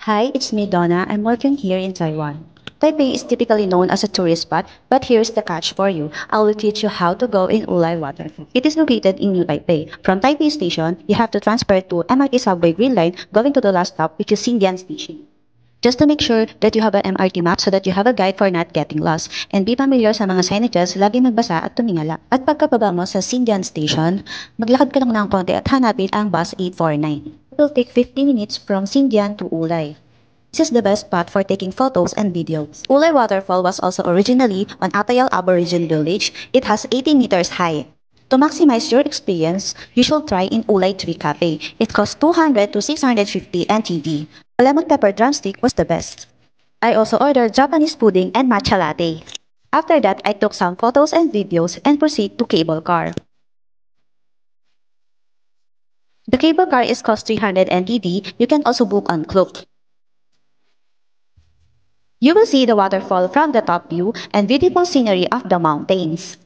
Hi, it's me, Donna. I'm working here in Taiwan. Taipei is typically known as a tourist spot, but here's the catch for you. I will teach you how to go in Ulai Waterfall. It is located in New Taipei. From Taipei Station, you have to transfer to MRT Subway Green Line, going to the last stop, which is Xindian Station. Just to make sure that you have an MRT map so that you have a guide for not getting lost. And be familiar sa mga signages, lagi magbasa at tumingala. At pagkababa mo sa Xindian Station, maglakad ka lang ng konti at hanapin ang bus 849. It will take 50 minutes from Xindian to Ulay. This is the best spot for taking photos and videos. Ulay Waterfall was also originally an Atayal Aboriginal village. It has 18 meters high. To maximize your experience, you should try in Ulay Tree Cafe. It costs 200 to 650 NTD. The lemon pepper drumstick was the best. I also ordered Japanese pudding and matcha latte. After that, I took some photos and videos and proceed to cable car. The cable car is cost 300 NTD. You can also book on Klook. You will see the waterfall from the top view and beautiful scenery of the mountains.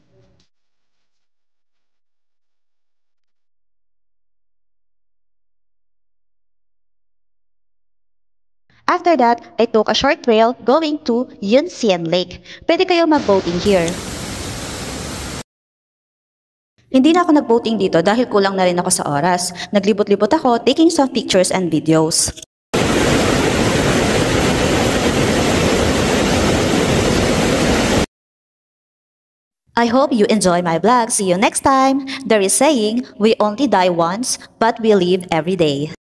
After that, I took a short trail going to Yunxian Lake. Pwede kayo mag-boating here. Hindi na ako nag-boating dito dahil kulang na rin ako sa oras. Naglibot-libot ako taking some pictures and videos. I hope you enjoy my vlog. See you next time. There is saying, we only die once, but we live every day.